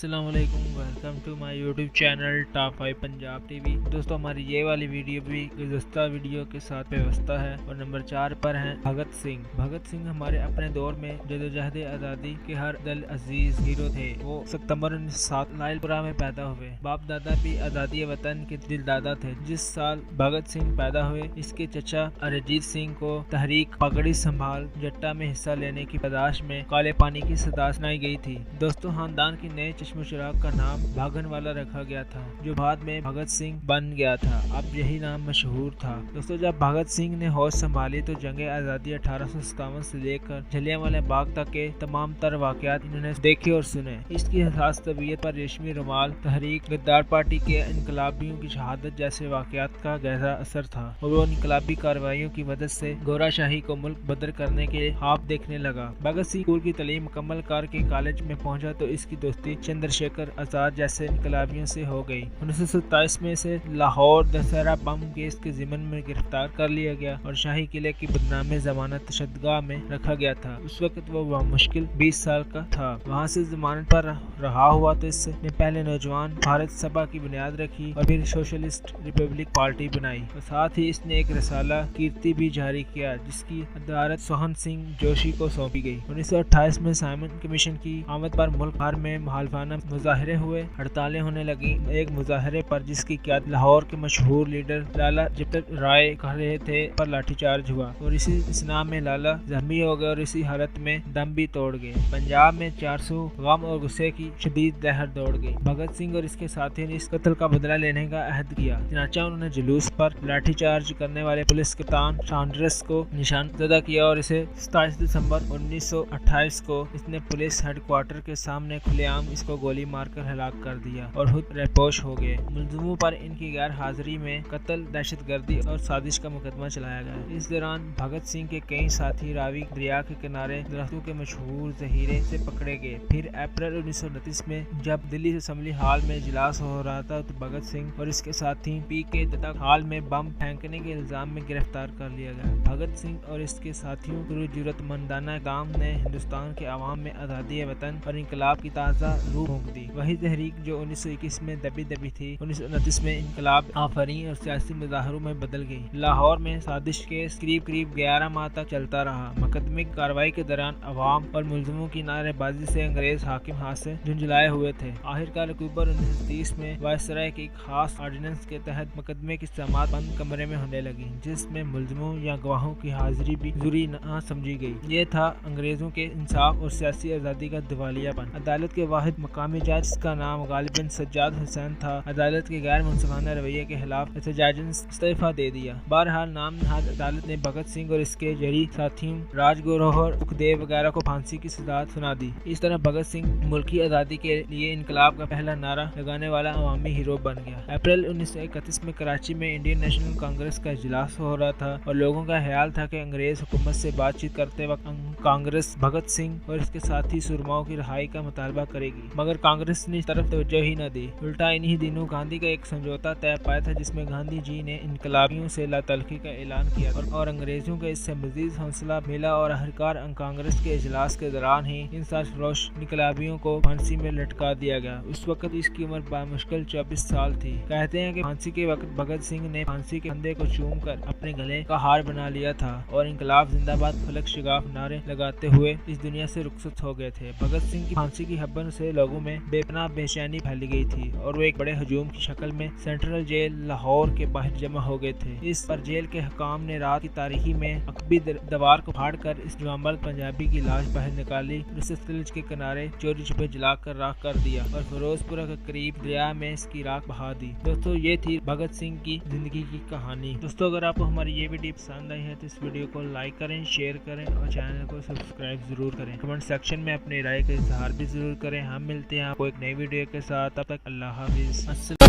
السلام علیکم، welcome to my YouTube channel top 5 Punjab TV. دوستو ہماری یہ والی ویڈیو بھی گزشتہ ویڈیو کے ساتھ پیوستہ ہے اور نمبر 4 پر ہیں بھگت سنگھ۔ بھگت سنگھ ہمارے اپنے دور میں جدوجہد آزادی کے ہر دل عزیز ہیرو تھے۔ وہ ستمبر 1907 لائل پورہ میں پیدا ہوئے۔ باپ دادا بھی آزادی وطن کے دل دادا تھے۔ جس سال بھگت سنگھ پیدا ہوئے، اس کے چچا ارجیت سنگھ کو تحریک پگڑی سنبھال جٹا میں حصہ لینے کی پاداش میں کالے پانی کی صدا سنائی گئی تھی۔ دوستو خاندان کی نئے چشم و چراغ کا نام بھاگن والا رکھا گیا تھا، جو بعد میں بھگت سنگھ بن گیا تھا۔ اب یہی نام مشہور تھا۔ دوستو جب بھگت سنگھ نے ہوش سنبھالی تو جنگ آزادی 1857 سے لے کر جلیانوالہ باغ تک کے تمام تر واقعات انہوں نے دیکھے اور سنے۔ اس کی حساس طبیعت پر ریشمی رومال تحریک، غدار پارٹی کے انقلابیوں کی شہادت جیسے واقعات کا گہرا اثر تھا، اور وہ انقلابی کارروائیوں کی مدد سے گورا شاہی کو ملک بدر کرنے کے خواب دیکھنے لگا۔ بھگت سنگھ اسکول کی تعلیم مکمل کر کے کالج میں پہنچا تو اس کی دوستی چندر شیکھر آزاد جیسے انقلابیوں سے ہو گئی۔ 1927 میں سے لاہور دسہرہ بم کیس کے ضمن میں گرفتار کر لیا گیا اور شاہی قلعے کی بدنام ضمانت تشددگاہ میں رکھا گیا تھا۔ اس وقت وہ مشکل 20 سال کا تھا۔ وہاں سے ضمانت پر رہا ہوا تو اس نے پہلے نوجوان بھارت سبھا کی بنیاد رکھی اور پھر سوشلسٹ ریپبلک پارٹی بنائی، اور ساتھ ہی اس نے ایک رسالہ کیرتی بھی جاری کیا جس کی صدارت سوہن سنگھ جوشی کو سونپی گئی۔ 1928 میں سائمن کمیشن کی آمد پر ملک بھر میں مخالفانہ مظاہرے ہوئے، ہڑتالیں ہونے لگیں۔ ایک مظاہرے پر جس کی قیادت لاہور کے مشہور لیڈر لالا جگت رائے کر رہے تھے پر لاٹھی چارج ہوا اور اسی اثناء میں لالا زخمی ہو گئے اور اسی حالت میں دم بھی توڑ گئے۔ پنجاب میں 400 غم اور غصے کی شدید لہر دوڑ گئی۔ بھگت سنگھ اور اس کے ساتھی نے اس قتل کا بدلہ لینے کا عہد کیا، چنانچہ انہوں نے جلوس پر لاٹھی چارج کرنے والے پولیس کپتان سانڈرس کو نشان زدہ کیا اور اسے 27 دسمبر 1928 کو اس نے پولیس ہیڈ کوارٹر کے سامنے کھلے عام اس کو گولی مار کر ہلاک کر دیا اور خود رہپوش ہو گئے۔ ملزموں پر ان کی غیر حاضری میں قتل، دہشت گردی اور سازش کا مقدمہ چلایا گیا۔ اس دوران بھگت سنگھ کے کئی ساتھی راوی دریا کے کنارے درختوں کے مشہور ذخیرے سے پکڑے گئے۔ پھر اپریل 1929 میں جب دلی اسمبلی ہال میں اجلاس ہو رہا تھا تو بھگت سنگھ اور اس کے ساتھی پی کے دتا ہال میں بم پھینکنے کے الزام میں گرفتار کر لیا گیا۔ بھگت سنگھ اور اس کے ساتھیوں کی جرأت مندانہ اقدام نے ہندوستان کے عوام میں آزادی وطن اور انقلاب کی تازہ روح پھونک دی۔ وہی تحریک جو 1921 میں دبی تھی 1929 میں انقلاب آفرین اور سیاسی مظاہروں میں بدل گئی۔ لاہور میں سازش کیس قریب 11 ماہ تک چلتا رہا۔ مقدمے کی کارروائی کے دوران عوام اور ملزموں کی نعرے بازی سے انگریز حاکم ہاتھ سے جھنجھلائے ہوئے تھے۔ آخرکار اکتوبر 1930 میں وائسرائے کی ایک خاص آرڈیننس کے تحت مقدمے کی سماعت بند کمرے میں ہونے لگی، جس میں ملزموں یا گواہوں کی حاضری بھی ضروری نہ سمجھی گئی۔ یہ تھا انگریزوں کے انصاف اور سیاسی آزادی کا دیوالیہ پن۔ عدالت کے واحد مقامی جج، جس کا نام غالباً سجاد حسین تھا، عدالت کے غیر منصفانہ رویے کے خلاف احتجاجاً استعفیٰ دے دیا۔ بہرحال نام نہاد عدالت نے بھگت سنگھ اور اس کے جری ساتھیوں راج گروہر، سکھدیو وغیرہ کو پھانسی کی سزا سنا دی۔ اس طرح بھگت سنگھ ملکی آزادی کے لیے انقلاب کا پہلا نعرہ لگانے والا عوامی ہیرو بن گیا۔ اپریل 1931 میں کراچی میں انڈین نیشنل کانگریس کا اجلاس ہو رہا تھا اور لوگوں کا خیال تھا کہ انگریز حکومت سے بات چیت کرتے وقت کانگریس بھگت سنگھ اور اس کے ساتھی سرماؤں کی رہائی کا مطالبہ کرے گی، مگر کانگریس نے اس طرف توجہ ہی نہ دی۔ الٹا انہی دنوں گاندھی کا ایک سمجھوتا طے پایا تھا جس میں گاندھی جی نے انقلابیوں سے لا تلخی کا اعلان کیا اور انگریزوں کا اس سے مزید حوصلہ ملا اور آخرکار کانگریس کے اجلاس کے دوران ہی ان سرفروش انقلابیوں کو پھانسی میں لٹکا دیا گیا۔ اس وقت اس کی عمر بامشکل 24 سال تھی۔ کہتے ہیں کہ پھانسی کے وقت بھگت سنگھ نے پھانسی کے پھندے کو چوم کر اپنے گلے کا ہار بنا لیا تھا اور انقلاب زندہ باد فلک شگاف نعرے لگاتے ہوئے اس دنیا سے رخصت ہو گئے تھے۔ بھگت سنگھ کی پھانسی کی خبر سے لوگوں میں بے پناہ بے چینی پھیل گئی تھی اور وہ ایک بڑے ہجوم کی شکل میں سینٹرل جیل لاہور کے باہر جمع ہو گئے تھے۔ اس پر جیل کے حکام نے رات کی تاریکی میں عقبی دیوار کو پھاڑ کر اس جوانمرد پنجابی کی لاش باہر نکالی اور اسے ستلج کے کنارے چوری چھپے جلا کر راکھ کر دیا اور فیروز پورہ کے قریب دریا میں اس کی راکھ بہا دی۔ دوستو یہ تھی بھگت سنگھ کی زندگی کی کہانی۔ دوستو اگر آپ کو ہماری یہ ویڈیو پسند آئی ہے تو اس ویڈیو کو لائک کریں، شیئر کریں اور چینل کو سبسکرائب ضرور کریں۔ کمنٹ سیکشن میں اپنی رائے کا اظہار بھی ضرور کریں۔ ہم ملتے ہیں آپ کو ایک نئی ویڈیو کے ساتھ، تب تک اللہ حافظ۔ السلام